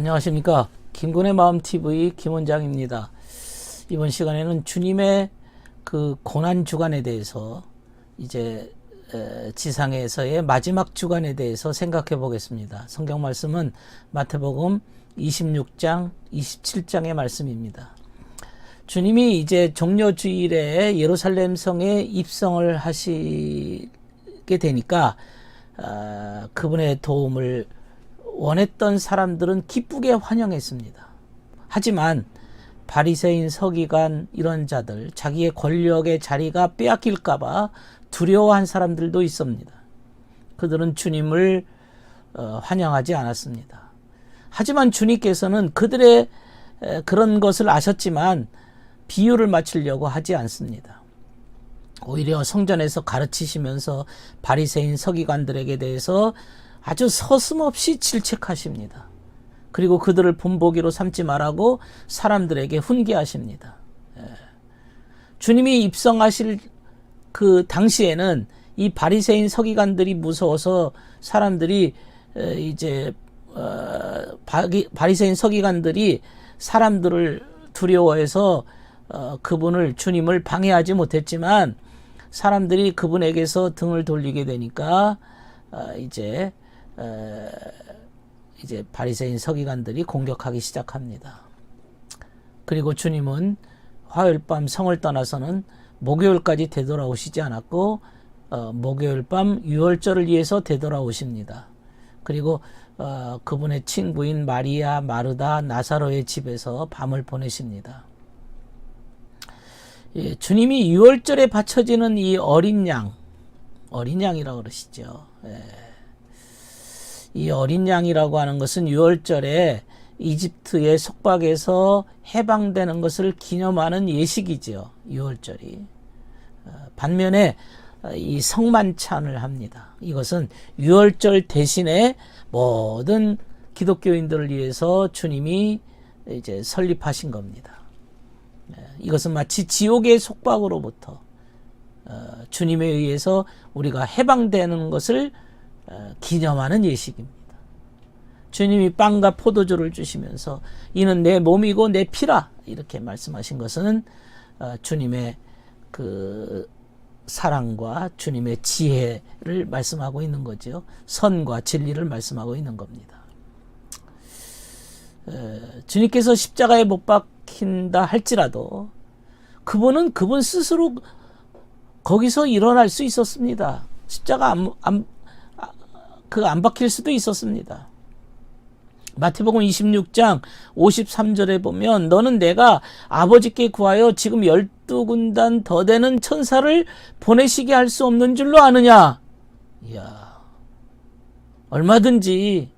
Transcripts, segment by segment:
안녕하십니까. 김군의 마음TV 김원장입니다. 이번 시간에는 주님의 그 고난주간에 대해서 이제 지상에서의 마지막 주간에 대해서 생각해 보겠습니다. 성경 말씀은 마태복음 26장 27장의 말씀입니다. 주님이 이제 종려주일에 예루살렘 성에 입성을 하시게 되니까 그분의 도움을 원했던 사람들은 기쁘게 환영했습니다. 하지만 바리새인, 서기관 이런 자들, 자기의 권력의 자리가 빼앗길까 봐 두려워한 사람들도 있습니다. 그들은 주님을 환영하지 않았습니다. 하지만 주님께서는 그들의 그런 것을 아셨지만 비유를 맞추려고 하지 않습니다. 오히려 성전에서 가르치시면서 바리새인, 서기관들에게 대해서 아주 서슴없이 질책하십니다. 그리고 그들을 본보기로 삼지 말라고 사람들에게 훈계하십니다. 주님이 입성하실 그 당시에는 이 바리새인, 서기관들이 무서워서 사람들이 이제 바리새인, 서기관들이 사람들을 두려워해서 그분을, 주님을 방해하지 못했지만 사람들이 그분에게서 등을 돌리게 되니까 이제 바리새인, 서기관들이 공격하기 시작합니다. 그리고 주님은 화요일 밤 성을 떠나서는 목요일까지 되돌아오시지 않았고 목요일 밤 유월절을 위해서 되돌아오십니다. 그리고 그분의 친구인 마리아, 마르다, 나사로의 집에서 밤을 보내십니다. 예, 주님이 유월절에 바쳐지는 이 어린 양이라고 그러시죠. 예. 이 어린 양이라고 하는 것은 유월절에 이집트의 속박에서 해방되는 것을 기념하는 예식이죠. 유월절이. 반면에 이 성만찬을 합니다. 이것은 유월절 대신에 모든 기독교인들을 위해서 주님이 이제 설립하신 겁니다. 이것은 마치 지옥의 속박으로부터 주님에 의해서 우리가 해방되는 것을 기념하는 예식입니다. 주님이 빵과 포도주를 주시면서 이는 내 몸이고 내 피라 이렇게 말씀하신 것은 주님의 그 사랑과 주님의 지혜를 말씀하고 있는 거죠. 선과 진리를 말씀하고 있는 겁니다. 주님께서 십자가에 못 박힌다 할지라도 그분은 그분 스스로 거기서 일어날 수 있었습니다. 십자가 안 박힐 수도 있었습니다. 마태복음 26장 53절에 보면 너는 내가 아버지께 구하여 지금 12군단 더 되는 천사를 보내시게 할 수 없는 줄로 아느냐. 이야, 얼마든지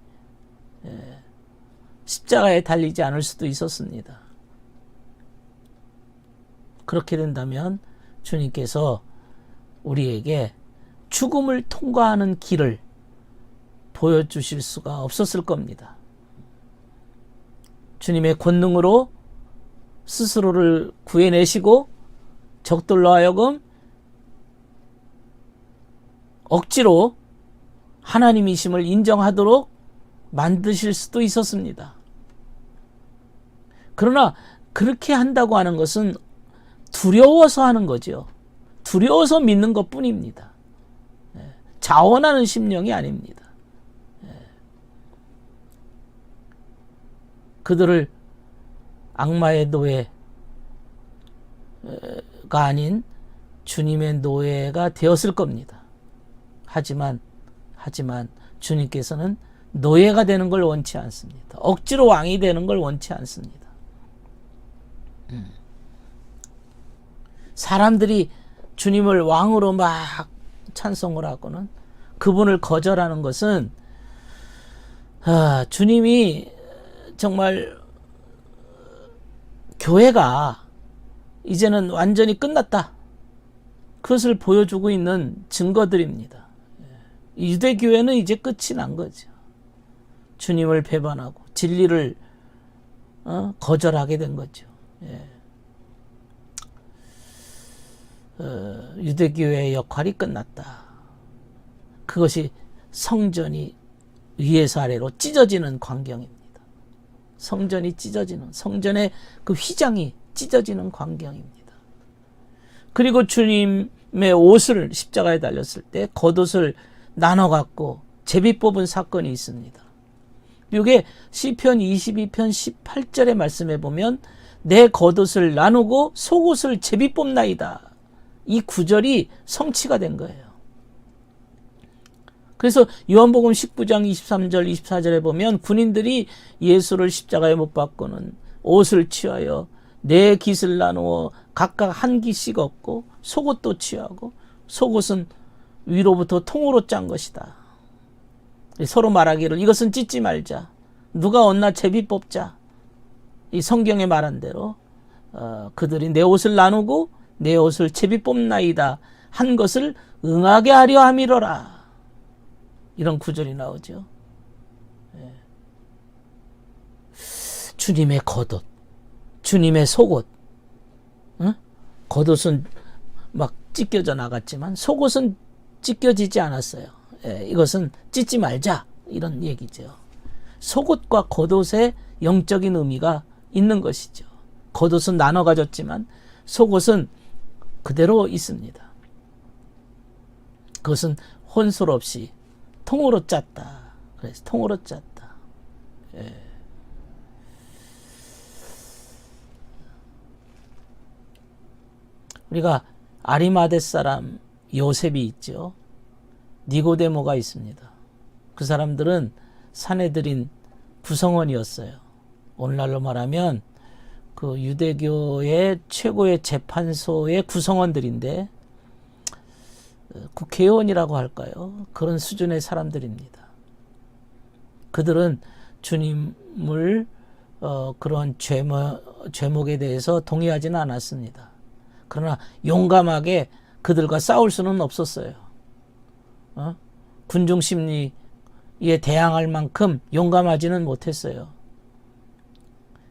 십자가에 달리지 않을 수도 있었습니다. 그렇게 된다면 주님께서 우리에게 죽음을 통과하는 길을 보여주실 수가 없었을 겁니다. 주님의 권능으로 스스로를 구해내시고 적들로 하여금 억지로 하나님이심을 인정하도록 만드실 수도 있었습니다. 그러나 그렇게 한다고 하는 것은 두려워서 하는 거죠. 두려워서 믿는 것뿐입니다. 자원하는 심령이 아닙니다. 그들을 악마의 노예가 아닌 주님의 노예가 되었을 겁니다. 하지만 주님께서는 노예가 되는 걸 원치 않습니다. 억지로 왕이 되는 걸 원치 않습니다. 사람들이 주님을 왕으로 막 찬송을 하고는 그분을 거절하는 것은 주님이 정말 교회가 이제는 완전히 끝났다. 그것을 보여주고 있는 증거들입니다. 유대교회는 이제 끝이 난 거죠. 주님을 배반하고 진리를 거절하게 된 거죠. 유대교회의 역할이 끝났다. 그것이 성전이 위에서 아래로 찢어지는 광경입니다. 성전이 찢어지는, 성전의 그 휘장이 찢어지는 광경입니다. 그리고 주님의 옷을 십자가에 달렸을 때 겉옷을 나눠 갖고 제비 뽑은 사건이 있습니다. 이게 시편 22편 18절의 말씀에 보면 내 겉옷을 나누고 속옷을 제비 뽑나이다. 이 구절이 성취가 된 거예요. 그래서 요한복음 19장 23절 24절에 보면 군인들이 예수를 십자가에 못 박고는 옷을 취하여 네 깃을 나누어 각각 한 깃씩 얻고 속옷도 취하고 속옷은 위로부터 통으로 짠 것이다. 서로 말하기를 이것은 찢지 말자. 누가 얻나 제비 뽑자. 이 성경에 말한 대로 그들이 내 옷을 나누고 내 옷을 제비 뽑나이다 한 것을 응하게 하려 함이로라. 이런 구절이 나오죠. 주님의 겉옷, 주님의 속옷. 응? 겉옷은 막 찢겨져 나갔지만 속옷은 찢겨지지 않았어요. 이것은 찢지 말자 이런 얘기죠. 속옷과 겉옷의 영적인 의미가 있는 것이죠. 겉옷은 나눠 가졌지만 속옷은 그대로 있습니다. 그것은 혼술 없이 통으로 짰다. 그래서 통으로 짰다. 우리가 아리마대 사람 요셉이 있죠. 니고데모가 있습니다. 그 사람들은 사내들인 구성원이었어요. 오늘날로 말하면 그 유대교의 최고의 재판소의 구성원들인데 국회의원이라고 할까요? 그런 수준의 사람들입니다. 그들은 주님을 그런 죄목에 대해서 동의하지는 않았습니다. 그러나 용감하게 그들과 싸울 수는 없었어요. 군중 심리에 대항할 만큼 용감하지는 못했어요.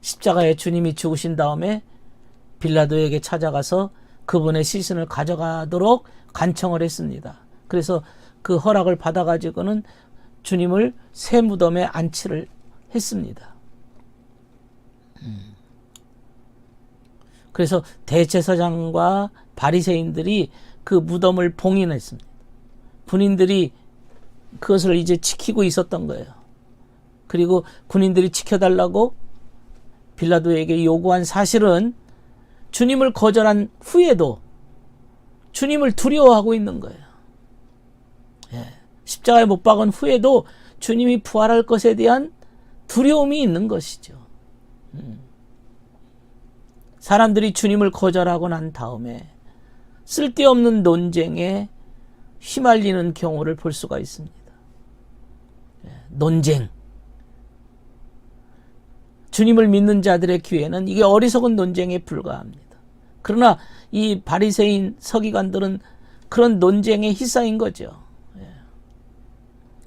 십자가에 주님이 죽으신 다음에 빌라도에게 찾아가서 그분의 시신을 가져가도록 간청을 했습니다. 그래서 그 허락을 받아가지고는 주님을 새 무덤에 안치를 했습니다. 그래서 대제사장과 바리새인들이 그 무덤을 봉인했습니다. 군인들이 그것을 이제 지키고 있었던 거예요. 그리고 군인들이 지켜달라고 빌라도에게 요구한 사실은 주님을 거절한 후에도 주님을 두려워하고 있는 거예요. 십자가에 못 박은 후에도 주님이 부활할 것에 대한 두려움이 있는 것이죠. 사람들이 주님을 거절하고 난 다음에 쓸데없는 논쟁에 휘말리는 경우를 볼 수가 있습니다. 논쟁. 주님을 믿는 자들의 귀에는 이게 어리석은 논쟁에 불과합니다. 그러나 이 바리새인 서기관들은 그런 논쟁에 휩싸인 거죠.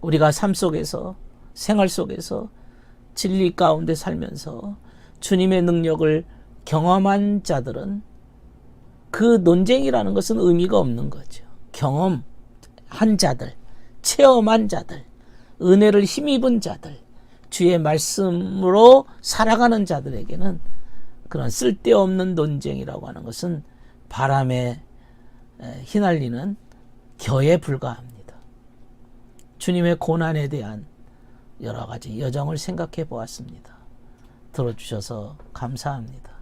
우리가 삶 속에서, 생활 속에서 진리 가운데 살면서 주님의 능력을 경험한 자들은 그 논쟁이라는 것은 의미가 없는 거죠. 경험한 자들, 체험한 자들, 은혜를 힘입은 자들, 주의 말씀으로 살아가는 자들에게는 그런 쓸데없는 논쟁이라고 하는 것은 바람에 휘날리는 겨에 불과합니다. 주님의 고난에 대한 여러 가지 여정을 생각해 보았습니다. 들어주셔서 감사합니다.